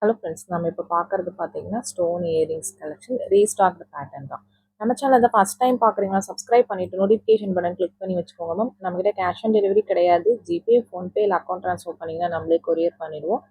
Hello friends, நம்ம இப்போ பார்க்குறது பார்த்தீங்கன்னா stone earrings collection restocked pattern தான். நம்ம சேனல் தான் ஃபஸ்ட் டைம் பார்க்குறீங்களா, சப்ஸ்கிரைப் பண்ணிவிட்டு நோட்டிஃபிகேஷன் பட்டன் கிளிக் பண்ணி வச்சுக்கோங்க மேம். நம்மகிட்ட கேஷ் ஆன் டெலிவரி கிடையாது. ஜிபே, ஃபோன்பே இல்லை அக்கௌண்ட் ட்ரான்ஸ்ஃபர் பண்ணிங்கன்னா நம்மளே கொரியர் பண்ணிடுவோம்.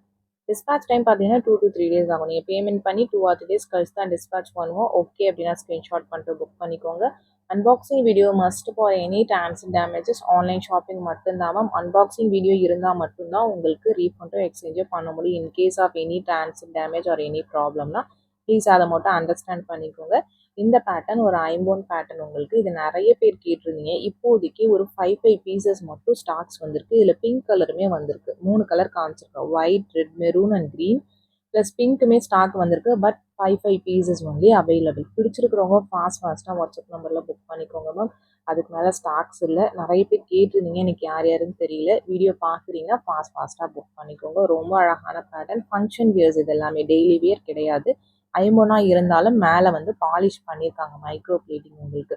டிஸ்பேச் டைம் பார்த்தீங்கன்னா 2 to 3 days ஆகும். நீங்கள் பேமெண்ட் பண்ணி 2 or 3 days கழிச்சு தான் டிஸ்பேச் பண்ணுவோம். ஓகே அப்படின்னா ஸ்க்ரீன்ஷாட் பண்ணிட்டு புக் பண்ணிக்கோங்க. Unboxing video must for any dance damages. Online shopping மட்டும்தான் மேம். அன்பாக்சிங் வீடியோ இருந்தால் மட்டும்தான் உங்களுக்கு ரீஃபண்டோ எக்ஸ்சேஞ்சோ பண்ண முடியும். In case of any dance damage or any ப்ராப்ளம்னா ப்ளீஸ் அதை மட்டும் அண்டர்ஸ்டாண்ட் பண்ணிக்கோங்க. இந்த பேட்டர்ன் ஒரு ஐம்போன் பேட்டர்ன் உங்களுக்கு. இது நிறைய பேர் கேட்டிருந்தீங்க. இப்போதைக்கு ஒரு 5 பீசஸ் மட்டும் ஸ்டாக்ஸ் வந்திருக்கு. இதில் பிங்க் கலருமே வந்திருக்கு. 3 கலர் காமிச்சிருக்கேன், white, red, maroon and green. Plus பிங்க்குமே ஸ்டாக் வந்திருக்கு. But 5 pieces only available. பிடிச்சிருக்கிறவங்க ஃபாஸ்ட்டாக வாட்ஸ்அப் நம்பரில் புக் பண்ணிக்கோங்க மேம். அதுக்கு மேலே ஸ்டாக்ஸ் இல்லை. நிறைய பேர் கேட்டிருந்தீங்க, எனக்கு யார் யாருன்னு தெரியல. வீடியோ பார்க்குறீங்கன்னா ஃபாஸ்ட்டாக புக் பண்ணிக்கோங்க. ரொம்ப அழகான பேட்டர்ன். ஃபங்க்ஷன் வியர்ஸ் இது எல்லாமே, டெய்லி வியர் கிடையாது. ஐம்போனா இருந்தாலும் மேலே வந்து பாலிஷ் பண்ணியிருக்காங்க, மைக்ரோ பிளேட்டிங். உங்களுக்கு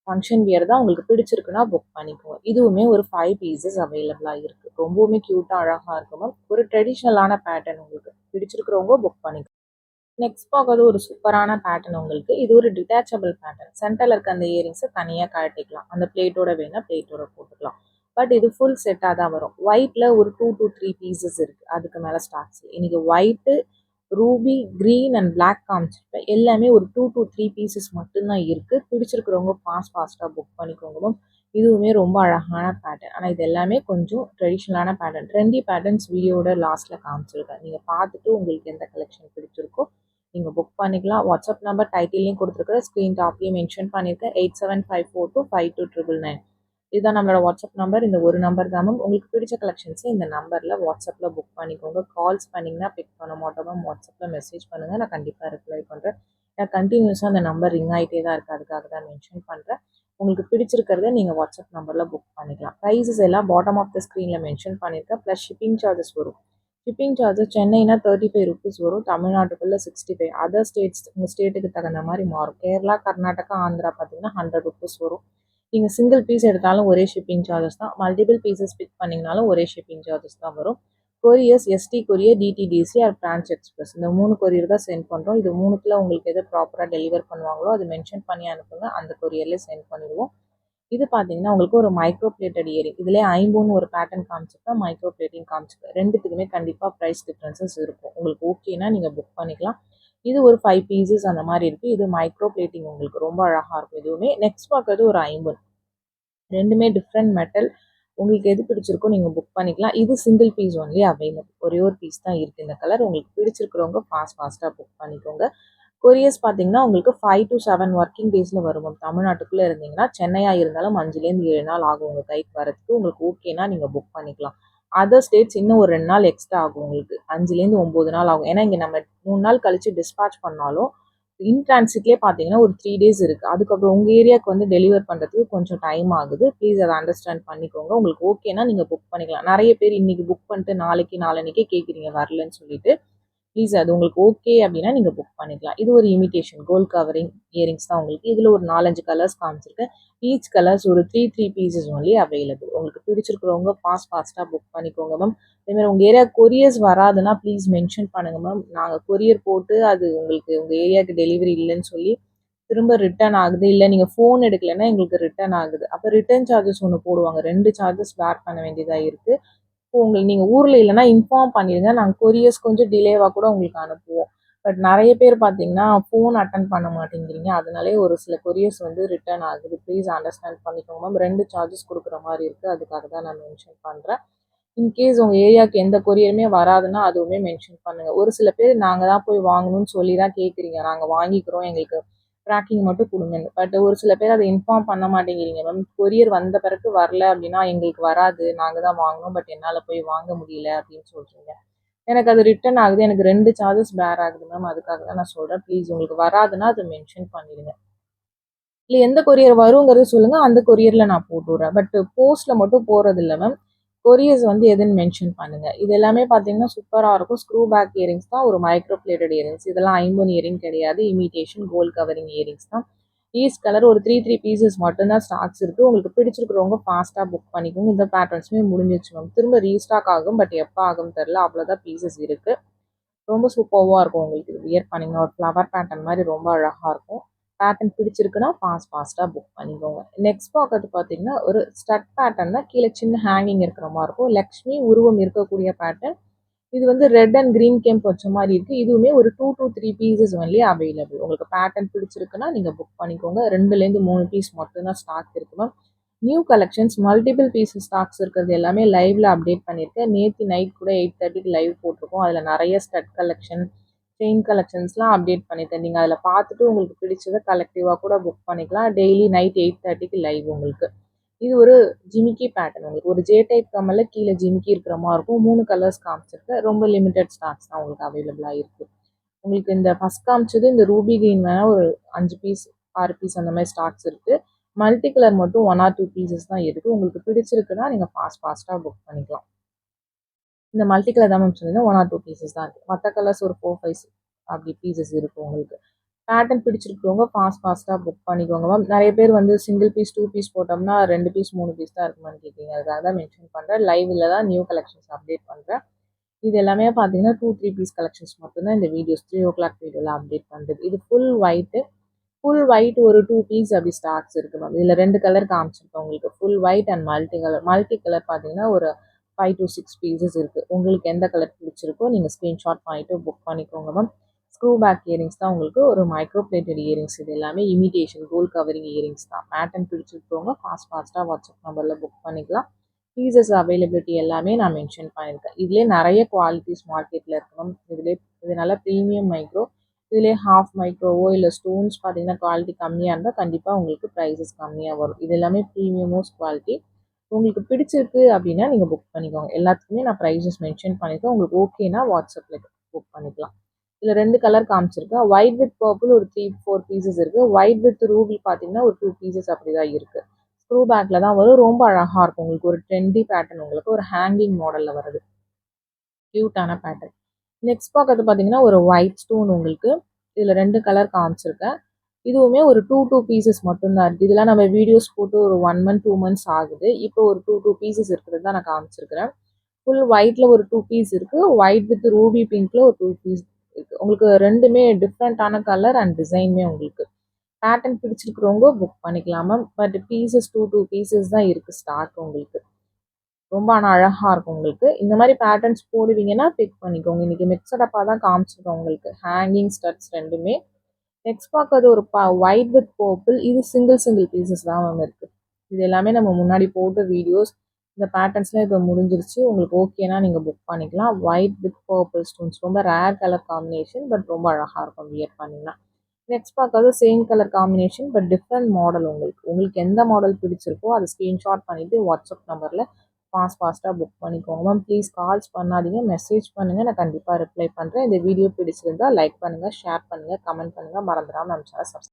ஃபங்க்ஷன் வியர் தான். உங்களுக்கு பிடிச்சிருக்குன்னா புக் பண்ணிக்கோங்க. இதுவுமே ஒரு 5 பீசஸ் அவைலபிளாக இருக்குது. ரொம்பவுமே க்யூட்டாக அழகாக இருக்கும் மேம். ஒரு ட்ரெடிஷ்னலான பேட்டர்ன். உங்களுக்கு பிடிச்சிருக்கிறவங்க புக் பண்ணிக்கோங்க. நெக்ஸ்ட் பார்க்கறது ஒரு சூப்பரான பேட்டர்ன் உங்களுக்கு. இது ஒரு டிட்டாச்சபிள் பேட்டர்ன். சென்டரில் இருக்க அந்த இயரிங்ஸை தனியாக கழட்டிக்கலாம். அந்த பிளேட்டோட வேணால் பிளேட்டோட போட்டுக்கலாம். பட் இது ஃபுல் செட்டாக தான் வரும். ஒயிட்டில் ஒரு 2 to 3 பீசஸ் இருக்குது. அதுக்கு மேலே ஸ்டாக்ஸ். இன்றைக்கி white, ruby, green and black காமிச்சிருப்பேன். எல்லாமே ஒரு 2 to 3 பீசஸ் மட்டும்தான் இருக்குது. பிடிச்சிருக்கிறவங்க ஃபாஸ்ட்டாக புக் பண்ணிக்கோங்க. இதுவுமே ரொம்ப அழகான பேட்டர்ன். ஆனால் இது எல்லாமே கொஞ்சம் ட்ரெடிஷ்னலான பேட்டர்ன். ட்ரெண்டி பேட்டர்ன்ஸ் வீடியோட லாஸ்ட்டில் காமிச்சிருக்கேன். நீங்கள் பார்த்துட்டு உங்களுக்கு எந்த கலெக்ஷன் பிடிச்சிருக்கோ நீங்கள் புக் பண்ணிக்கலாம். வாட்ஸ்அப் நம்பர் டைட்டிலையும் கொடுத்துருக்குற, ஸ்க்ரீன் டாப்லேயும் மென்ஷன் பண்ணியிருக்கேன். 8754252999. இதுதான் நம்மளோட வாட்ஸ்அப் நம்பர். இந்த ஒரு நம்பர் தான் மேம். உங்களுக்கு பிடிச்ச கலெக்ஷன்ஸை இந்த நம்பரில் வாட்ஸ்அப்பில் புக் பண்ணிக்கோங்க. கால்ஸ் பண்ணிங்கன்னா பிக் பண்ண மாட்டோம் மேம். வாட்ஸ்அப்பில் மெசேஜ் பண்ணுங்கள், நான் கண்டிப்பாக ரிப்ளை பண்ணுறேன். நான் கண்டினியூஸாக அந்த நம்பர் ரிங் ஆகிட்டே தான் இருக்குது, அதுக்காக தான் மென்ஷன் பண்ணுறேன். உங்களுக்கு பிடிச்சிருக்கிறத நீங்கள் வாட்ஸ்அப் நம்பரில் புக் பண்ணிக்கலாம். ப்ரைஸஸ் எல்லாம் பாட்டம் ஆஃப் த ஸ்க்ரீனில் மென்ஷன் பண்ணியிருக்கேன். ப்ளஸ் ஷிப்பிங் சார்ஜஸ் வரும். ஷிப்பிங் சார்ஜஸ் சென்னைனா 35 ருபீஸ் வரும். தமிழ்நாட்டுக்குள்ளே 65. அதர் ஸ்டேட்ஸ் உங்கள் ஸ்டேட்டுக்கு தகுந்த மாதிரி மாறும். கேரளா, கர்நாடகா, ஆந்திரா பார்த்தீங்கன்னா 100 ருபீஸ் வரும். நீங்கள் சிங்கிள் பீஸ் எடுத்தாலும் ஒரே ஷிப்பிங் சார்ஜஸ் தான். மல்டிபிள் பீசஸ் பிக் பண்ணிங்கனாலும் ஒரே ஷிப்பிங் சார்ஜஸ் தான் வரும். Couriers ST courier, DTDC or Franch express, இந்த 3 கொரியர் தான் சென்ட் பண்ணுறோம். இது 3த்தில் உங்களுக்கு எது ப்ராப்பராக டெலிவர் பண்ணுவாங்களோ அது மென்ஷன் பண்ணி அனுப்புங்க, அந்த கொரியர்லேயே சென்ட் பண்ணிடுவோம். இது பார்த்தீங்கன்னா உங்களுக்கு ஒரு மைக்ரோ பிளேட்டட் இயரிங். இதிலே ஐம்போன் ஒரு பேட்டர்ன் காமிச்சிருக்கேன், மைக்ரோ பிளேட்டிங் காமிச்சிருக்கேன். ரெண்டுத்துக்குமே கண்டிப்பாக ப்ரைஸ் டிஃப்ரென்சஸ் இருக்கும். உங்களுக்கு ஓகேனா நீங்கள் புக் பண்ணிக்கலாம். இது ஒரு 5 பீசஸ் அந்த மாதிரி இருக்குது. இது மைக்ரோ பிளேட்டிங், உங்களுக்கு ரொம்ப அழகாக இருக்கும். இதுவுமே நெக்ஸ்ட் பார்க்குறது ஒரு ஐம்போன். ரெண்டுமே டிஃப்ரெண்ட் மெட்டல். உங்களுக்கு எது பிடிச்சிருக்கோ நீங்கள் புக் பண்ணிக்கலாம். இது சிங்கிள் பீஸ் ஒன்லி அவைலபிள். ஒரே ஒரு பீஸ் தான் இருக்குது இந்த கலர். உங்களுக்கு பிடிச்சிருக்கிறவங்க ஃபாஸ்ட்டாக புக் பண்ணிக்கோங்க. கொரியர்ஸ் பார்த்தீங்கன்னா உங்களுக்கு 5 to 7 ஒர்க்கிங் டேஸில் வரும். தமிழ்நாட்டுக்குள்ளே இருந்தீங்கன்னா, சென்னையாக இருந்தாலும் 5லேருந்து 7 நாள் ஆகும் உங்கள் கைக்கு வரதுக்கு. உங்களுக்கு ஓகேனா நீங்கள் புக் பண்ணிக்கலாம். அதர் ஸ்டேட்ஸ் இன்னும் ஒரு 2 நாள் எக்ஸ்ட்ரா ஆகும். உங்களுக்கு 5லேருந்து 9 நாள் ஆகும். ஏன்னா இங்கே நம்ம 3 நாள் கழித்து டிஸ்பேச் பண்ணாலும் இன் டிரான்சிட்லேயே பார்த்தீங்கன்னா ஒரு 3 days இருக்குது. அதுக்கப்புறம் உங்கள் ஏரியாவுக்கு வந்து டெலிவர் பண்ணுறதுக்கு கொஞ்சம் டைம் ஆகுது. ப்ளீஸ் அதை அண்டர்ஸ்டாண்ட் பண்ணிக்கோங்க. உங்களுக்கு ஓகேனா நீங்கள் புக் பண்ணிக்கலாம். நிறைய பேர் இன்றைக்கி புக் பண்ணிட்டு நாளைக்கு நாளன்னைக்கே கேட்குறீங்க வரலன்னு சொல்லிட்டு. ப்ளீஸ் அது உங்களுக்கு ஓகே அப்படின்னா நீங்கள் புக் பண்ணிக்கலாம். இது ஒரு இமிட்டேஷன் கோல்ட் கவரிங் இயரிங்ஸ் தான் உங்களுக்கு. இதில் ஒரு 4-5 கலர்ஸ் காமிச்சிருக்கேன். ஈச் கலர்ஸ் ஒரு 3 பீசஸ் ஒன்லி அவைலபிள். உங்களுக்கு பிடிச்சிருக்கிறவங்க ஃபாஸ்ட்டாக புக் பண்ணிக்கோங்க மேம். அதேமாதிரி உங்கள் ஏரியா கொரியர்ஸ் வராதுன்னா ப்ளீஸ் மென்ஷன் பண்ணுங்கள் மேம். நாங்கள் கொரியர் போட்டு அது உங்களுக்கு உங்கள் ஏரியாவுக்கு டெலிவரி இல்லைன்னு சொல்லி திரும்ப ரிட்டர்ன் ஆகுது, இல்லை நீங்கள் ஃபோன் எடுக்கலைன்னா எங்களுக்கு ரிட்டர்ன் ஆகுது. அப்போ ரிட்டர்ன் சார்ஜஸ் ஒன்று போடுவாங்க. 2 சார்ஜஸ் பேர் பண்ண வேண்டியதாக இருக்குது. உங்களுக்கு நீங்கள் ஊரில் இல்லைன்னா இன்ஃபார்ம் பண்ணிடுங்க. நாங்கள் கொரியர்ஸ் கொஞ்சம் டிலேவாக கூட உங்களுக்கு அனுப்புவோம். பட் நிறைய பேர் பார்த்தீங்கன்னா ஃபோன் அட்டன் பண்ண மாட்டேங்கிறீங்க. அதனாலே ஒரு சில கொரியர்ஸ் வந்து ரிட்டர்ன் ஆகுது. ப்ளீஸ் அண்டர்ஸ்டாண்ட் பண்ணிக்கோங்க மேம். 2 சார்ஜஸ் கொடுக்குற மாதிரி இருக்குது. அதுக்காக தான் நான் மென்ஷன் பண்ணுறேன். இன்கேஸ் உங்கள் ஏரியாவுக்கு எந்த கொரியருமே வராதுன்னா அதுவுமே மென்ஷன் பண்ணுங்கள். ஒரு சில பேர் நாங்கள் தான் போய் வாங்கணும்னு சொல்லி தான் கேட்குறீங்க. நாங்கள் வாங்கிக்கிறோம், எங்களுக்கு ட்ராக்கிங் மட்டும் கொடுங்கன்னு. பட் ஒரு சில பேர் அதை இன்ஃபார்ம் பண்ண மாட்டேங்கிறீங்க மேம். கொரியர் வந்த பிறகு வரல அப்படின்னா எங்களுக்கு வராது, நாங்கள் தான் வாங்கணும், பட் என்னால் போய் வாங்க முடியல அப்படின்னு சொல்கிறீங்க. எனக்கு அது ரிட்டர்ன் ஆகுது, எனக்கு 2 சார்ஜஸ் பேர் ஆகுது மேம். அதுக்காக தான் நான் சொல்கிறேன். ப்ளீஸ் உங்களுக்கு வராதுன்னா அதை மென்ஷன் பண்ணிடுங்க. இல்லை எந்த கொரியர் வருங்கிறது சொல்லுங்கள், அந்த கொரியரில் நான் போட்டு விட்றேன். பட் போஸ்ட்டில் மட்டும் போகிறது இல்லை மேம். கொரியர்ஸ் வந்து எதுன்னு மென்ஷன் பண்ணுங்கள். இது எல்லாமே பார்த்தீங்கன்னா சூப்பராக இருக்கும். ஸ்க்ரூ பேக் இயரிங்ஸ் தான், ஒரு மைக்ரோ பிளேட்டட் இயரிங்ஸ். இதெல்லாம் ஐம்போன் இயரிங் கிடையாது, இமிட்டேஷன் கோல்ட் கவரிங் இயரிங்ஸ் தான். ஈச் கலர் ஒரு 3 பீசஸ் மட்டும்தான் ஸ்டாக்ஸ் இருக்குது. உங்களுக்கு பிடிச்சிருக்கிறவங்க ஃபாஸ்ட்டாக புக் பண்ணிக்கோங்க. இந்த பேட்டர்ன்ஸுமே முடிஞ்சிச்சு மேம். திரும்ப ரீஸ்டாக் ஆகும், பட் எப்போ ஆகும் தெரில. அவ்வளோதான் பீசஸ் இருக்குது. ரொம்ப சூப்பர்வாக இருக்கும் உங்களுக்கு. இது வியர் பண்ணிங்கன்னா ஒரு ஃப்ளவர் பேட்டர்ன் மாதிரி ரொம்ப அழகாக இருக்கும். பேட்டர்ன் பிடிச்சிருக்குன்னா ஃபாஸ்ட்டாக புக் பண்ணிக்கோங்க. நெக்ஸ்ட் பார்க்கறது பார்த்தீங்கன்னா ஒரு ஸ்டட் பேட்டர்ன் தான். கீழே சின்ன ஹேங்கிங் இருக்கிற மாதிரி இருக்கும். லக்ஷ்மி உருவம் இருக்கக்கூடிய பேட்டர்ன். இது வந்து ரெட் அண்ட் கிரீன் கெம்ப் வச்ச மாதிரி இருக்குது. இதுவுமே ஒரு 2 to 3 பீசஸ் ஒன்லி அவைலபிள். உங்களுக்கு பேட்டர்ன் பிடிச்சிருக்குன்னா நீங்கள் புக் பண்ணிக்கோங்க. 2லேருந்து 3 பீஸ் மட்டும்தான் ஸ்டாக் இருக்குது ma'am. New collections multiple pieces stocks இருக்கிறது எல்லாமே லைவ்ல அப்டேட் பண்ணியிருக்கேன். நேற்று நைட் கூட 8:30க்கு லைவ் போட்டிருக்கோம். அதில் நிறைய ஸ்டட் கலெக்ஷன், செயின் கலெக்ஷன்ஸ்லாம் அப்டேட் பண்ணியிருக்கேன். நீங்கள் அதில் பார்த்துட்டு உங்களுக்கு பிடிச்சதை கலெக்டிவாக கூட புக் பண்ணிக்கலாம். டெய்லி நைட் 8:30க்கு லைவ் உங்களுக்கு. இது ஒரு ஜிமிக்கி பேட்டர்ன். உங்களுக்கு ஒரு ஜே டைப் கம்மலில் கீழே ஜிமிக்கி இருக்கிற மாதிரி இருக்கும். 3 கலர்ஸ் காமிச்சிருக்கேன். ரொம்ப லிமிட்டட் ஸ்டாக்ஸ் தான் உங்களுக்கு அவைலபிளாக இருக்குது. உங்களுக்கு இந்த ஃபஸ்ட் காமிச்சது இந்த ரூபி கிரீன் வேணால் ஒரு 5 பீஸ் 6 பீஸ் அந்த மாதிரி ஸ்டாக்ஸ் இருக்குது. மல்டி கலர் மட்டும் 1 or 2 பீசஸ் தான் இருக்குது. உங்களுக்கு பிடிச்சிருக்குன்னா நீங்கள் ஃபாஸ்ட்டாக புக் பண்ணிக்கலாம். இந்த மல்டி கலர் தான் மேம் சொன்னீங்கன்னா 1 or 2 பீசஸ் தான் இருக்குது. மற்ற கலர்ஸ் ஒரு 4, 5 அப்படி பீசஸ் இருக்குது உங்களுக்கு. பேட்டர்ன் பிடிச்சிருக்கிறவங்க ஃபாஸ்ட்டாக புக் பண்ணிக்கோங்க மேம். நிறைய பேர் வந்து சிங்கிள் பீஸ் 2 பீஸ் போட்டோம்னா 2 பீஸ் 3 பீஸ் தான் இருக்குமான்னு கேட்குறீங்க. அதுக்காக தான் மென்ஷன் பண்ணுறேன். லைவில் தான் நியூ கலெக்ஷன்ஸ் அப்டேட் பண்ணுறேன். இது எல்லாமே பார்த்தீங்கன்னா 2, 3 பீஸ் கலெக்ஷன்ஸ் மட்டும்தான் இந்த வீடியோஸ் 3 o'clock வீடியோவில் அப்டேட் பண்ணுறது. இது ஃபுல் ஒயிட் ஒரு 2 பீஸ் அப்படி ஸ்டாக்ஸ் இருக்குது மேம். இதில் 2 கலர் காமிச்சிருக்கேன் உங்களுக்கு. Full white and multi colour பார்த்தீங்கன்னா ஒரு 5 to 6 பீசஸ் இருக்குது. உங்களுக்கு எந்த கலர் பிடிச்சிருக்கோ நீங்கள் ஸ்க்ரீன்ஷாட் பண்ணிவிட்டு புக் பண்ணிக்கோங்க மேம். ஸ்க்ரூ பேக் இயரிங்ஸ் தான் உங்களுக்கு. ஒரு மைக்ரோ பிளேட்டட் இயரிங்ஸ். இது எல்லாமே இமிடேஷன் கோல்ட் கவரிங் இயரிங்ஸ் தான். பேட்டர்ன் பிடிச்சிருக்கவங்க ஃபாஸ்ட்டாக வாட்ஸ்அப் நம்பரில் புக் பண்ணிக்கலாம். பீசஸ் அவைலபிலிட்டி எல்லாமே நான் மென்ஷன் பண்ணியிருக்கேன். இதுலேயே நிறைய குவாலிட்டிஸ் மார்க்கெட்டில் இருக்கு மேம். இது நல்லா ப்ரீமியம் மைக்ரோ. இதிலே ஹாஃப் மைக்ரோவோ இல்லை ஸ்டோன்ஸ் பார்த்தீங்கன்னா குவாலிட்டி கம்மியாக இருந்தால் கண்டிப்பாக உங்களுக்கு ப்ரைஸஸ் கம்மியாக வரும். இது எல்லாமே ப்ரீமியம் மோஸ்ட் குவாலிட்டி. உங்களுக்கு பிடிச்சிருக்கு அப்படின்னா நீங்கள் புக் பண்ணிக்கோங்க. எல்லாத்துக்குமே நான் ப்ரைஸஸ் மென்ஷன் பண்ணியிருக்கேன். உங்களுக்கு ஓகேனா வாட்ஸ்அப்பில் புக் பண்ணிக்கலாம். இதில் 2 கலர் காமிச்சிருக்கேன். ஒயிட் வித் பர்பிள் ஒரு 3, 4 பீசஸ் இருக்குது. ஒயிட் வித் ரூபி பார்த்தீங்கன்னா ஒரு 2 பீசஸ் அப்படி தான் இருக்குது. ஸ்க்ரூ பேக்கில் தான் வரும். ரொம்ப அழகாக இருக்கும். உங்களுக்கு ஒரு ட்ரெண்டி பேட்டர்ன். உங்களுக்கு ஒரு ஹேங்கிங் மாடலில் வருது. க்யூட்டான பேட்டர்ன். நெக்ஸ்ட் பார்க்கறது பார்த்தீங்கன்னா ஒரு ஒயிட் ஸ்டோன் உங்களுக்கு. இதில் 2 கலர் காமிச்சிருக்கேன். இதுவுமே ஒரு 2 பீசஸ் மட்டும்தான் இருக்குது. இதெல்லாம் நம்ம வீடியோஸ் போட்டு ஒரு 1 month 2 months ஆகுது. இப்போ ஒரு 2 பீசஸ் இருக்கிறது தான் நான் காமிச்சிருக்கிறேன். ஃபுல் ஒயிட்டில் ஒரு 2 பீஸ் இருக்குது. ஒயிட் வித் ரூபி பிங்க்கில் ஒரு 2 பீஸ் இருக்குது. உங்களுக்கு 2மே டிஃப்ரெண்ட்டான கலர் அண்ட் டிசைனுமே உங்களுக்கு. பேட்டர்ன் பிடிச்சிருக்கிறவங்க புக் பண்ணிக்கலாம் மேம். பட் பீசஸ் 2 பீசஸ் தான் இருக்குது ஸ்டாக் உங்களுக்கு. ரொம்ப ஆனால் அழகாக இருக்கும் உங்களுக்கு. இந்த மாதிரி பேட்டர்ன்ஸ் போடுவீங்கன்னா பிக் பண்ணிக்கோங்க. இன்றைக்கி மிக்சடப்பாக தான் காமிச்சிருக்கோம் உங்களுக்கு. ஹேங்கிங் ஸ்டட்ஸ் 2மே. நெக்ஸ்ட் பார்க்கறது ஒரு ஒயிட் வித் பர்பிள். இது சிங்கிள் பீசஸ் தான் மேம் இருக்குது. இது எல்லாமே நம்ம முன்னாடி போட்ட வீடியோஸ். இந்த பேட்டர்ன்ஸ்லாம் இப்போ முடிஞ்சிருச்சு. உங்களுக்கு ஓகேனா நீங்கள் புக் பண்ணிக்கலாம். ஒயிட் வித் பர்பிள் ஸ்டோன்ஸ் ரொம்ப ரேர் கலர் காம்பினேஷன். பட் ரொம்ப அழகாக இருக்கும் வியர் பண்ணிங்கன்னா. நெக்ஸ்ட் பார்க்கறது same colour combination but different model உங்களுக்கு. உங்களுக்கு எந்த மாடல் பிடிச்சிருக்கோ அதை ஸ்க்ரீன்ஷாட் பண்ணிவிட்டு வாட்ஸ்அப் நம்பரில் ஃபாஸ்ட்டாக புக் பண்ணிக்கோங்க மேம். ப்ளீஸ் கால்ஸ் பண்ணாதீங்க, மெசேஜ் பண்ணுங்கள். நான் கண்டிப்பாக ரிப்ளை பண்ணுறேன். இந்த வீடியோ பிடிச்சிருந்தால் லைக் பண்ணுங்கள், ஷேர் பண்ணுங்கள், கமெண்ட் பண்ணுங்கள். மறந்துடாமல் நம்ம சேனல் சப்ஸ்கிரைப்